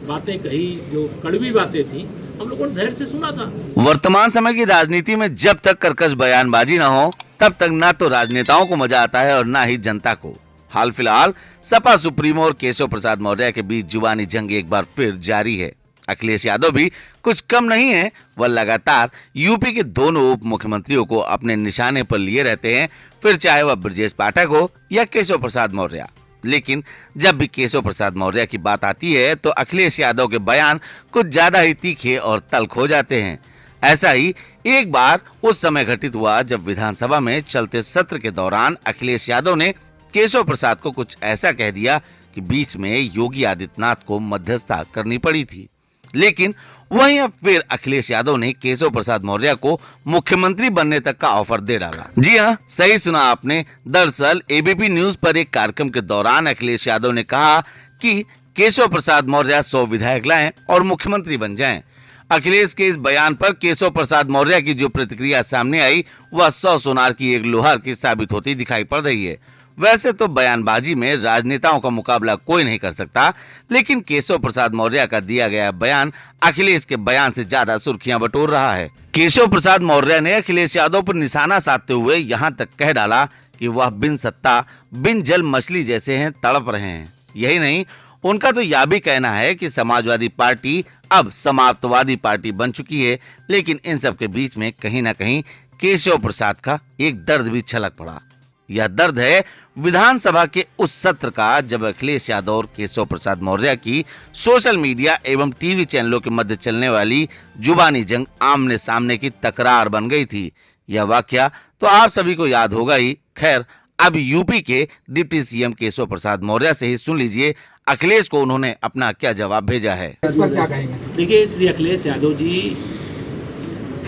बातें कही, जो कड़वी बातें थी, हम लोगों ने धैर्य से सुना था। वर्तमान समय की राजनीति में जब तक कर्कश बयानबाजी न हो तब तक ना तो राजनेताओं को मजा आता है और ना ही जनता को। हाल फिलहाल सपा सुप्रीमो और केशव प्रसाद मौर्य के बीच जुबानी जंग एक बार फिर जारी है। अखिलेश यादव भी कुछ कम नहीं है, वह लगातार यूपी के दोनों उप मुख्यमंत्रियों को अपने निशाने पर लिए रहते हैं, फिर चाहे वह ब्रजेश पाठक हो या केशव प्रसाद मौर्य। लेकिन जब भी केशव प्रसाद मौर्य की बात आती है तो अखिलेश यादव के बयान कुछ ज्यादा ही तीखे और तल्ख हो जाते हैं। ऐसा ही एक बार उस समय घटित हुआ जब विधानसभा में चलते सत्र के दौरान अखिलेश यादव ने केशव प्रसाद को कुछ ऐसा कह दिया कि बीच में योगी आदित्यनाथ को मध्यस्थता करनी पड़ी थी। लेकिन वहीं अब फिर अखिलेश यादव ने केशव प्रसाद मौर्य को मुख्यमंत्री बनने तक का ऑफर दे डाला। जी हां, सही सुना आपने। दरअसल एबीपी न्यूज पर एक कार्यक्रम के दौरान अखिलेश यादव ने कहा कि केशव प्रसाद मौर्य 100 विधायक लाएं और मुख्यमंत्री बन जाएं। अखिलेश के इस बयान पर केशव प्रसाद मौर्य की जो प्रतिक्रिया सामने आई वह 100 सोनार की एक लोहार की साबित होती दिखाई पड़ रही है। वैसे तो बयानबाजी में राजनेताओं का मुकाबला कोई नहीं कर सकता, लेकिन केशव प्रसाद मौर्य का दिया गया बयान अखिलेश के बयान से ज्यादा सुर्खियां बटोर रहा है। केशव प्रसाद मौर्य ने अखिलेश यादव पर निशाना साधते हुए यहां तक कह डाला कि वह बिन सत्ता बिन जल मछली जैसे हैं, तड़प रहे हैं। यही नहीं, उनका तो यह भी कहना है कि समाजवादी पार्टी अब समाप्तवादी पार्टी बन चुकी है। लेकिन इन सब के बीच में कहीं ना कहीं केशव प्रसाद का एक दर्द भी छलक पड़ा। यह दर्द है विधानसभा के उस सत्र का जब अखिलेश यादव और केशव प्रसाद मौर्य की सोशल मीडिया एवं टीवी चैनलों के मध्य चलने वाली जुबानी जंग आमने सामने की तकरार बन गई थी। यह वाकया तो आप सभी को याद होगा ही। खैर, अब यूपी के डिप्टी सीएम केशव प्रसाद मौर्य से ही सुन लीजिए अखिलेश को उन्होंने अपना क्या जवाब भेजा है। इस पर क्या कहेंगे? देखिए, श्री अखिलेश यादव जी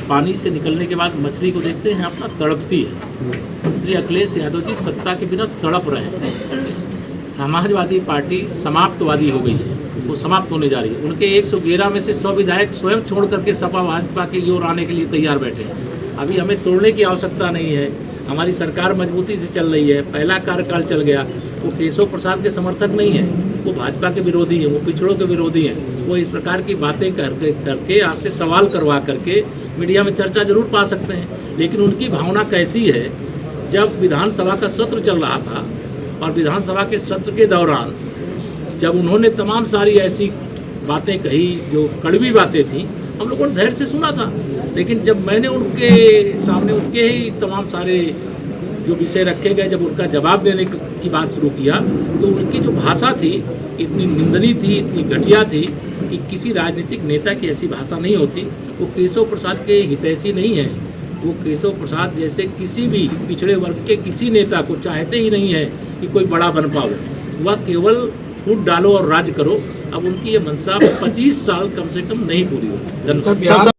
पानी से निकलने के बाद मछली को देखते हैं अपना तड़पती है। श्री अखिलेश यादव जी सत्ता के बिना तड़प रहे हैं। समाजवादी पार्टी समाप्तवादी हो गई है, वो समाप्त होने जा रही है। उनके 111 में से 100 विधायक स्वयं छोड़ करके सपा भाजपा के ओर आने के लिए तैयार बैठे हैं। अभी हमें तोड़ने की आवश्यकता नहीं है, हमारी सरकार मजबूती से चल रही है। पहला कार्यकाल चल गया। वो केशव प्रसाद के समर्थक नहीं है, वो भाजपा के विरोधी हैं, वो पिछड़ों के विरोधी हैं। वो इस प्रकार की बातें करके आपसे सवाल करवा करके मीडिया में चर्चा जरूर पा सकते हैं। लेकिन उनकी भावना कैसी है, जब विधानसभा का सत्र चल रहा था और विधानसभा के सत्र के दौरान जब उन्होंने तमाम सारी ऐसी बातें कही, जो कड़वी बातें थी, हम लोगों ने धैर्य से सुना था। लेकिन जब मैंने उनके सामने उनके ही तमाम सारे जो विषय रखे गए, जब उनका जवाब देने की बात शुरू किया तो उनकी जो भाषा थी इतनी निंदनीय थी, इतनी घटिया थी कि किसी राजनीतिक नेता की ऐसी भाषा नहीं होती। वो केशव प्रसाद के हितैषी नहीं है। वो केशव प्रसाद जैसे किसी भी पिछड़े वर्ग के किसी नेता को चाहते ही नहीं है कि कोई बड़ा बन पाओ। वह केवल फूट डालो और राज करो। अब उनकी ये मंशा 25 साल कम से कम नहीं पूरी हुई।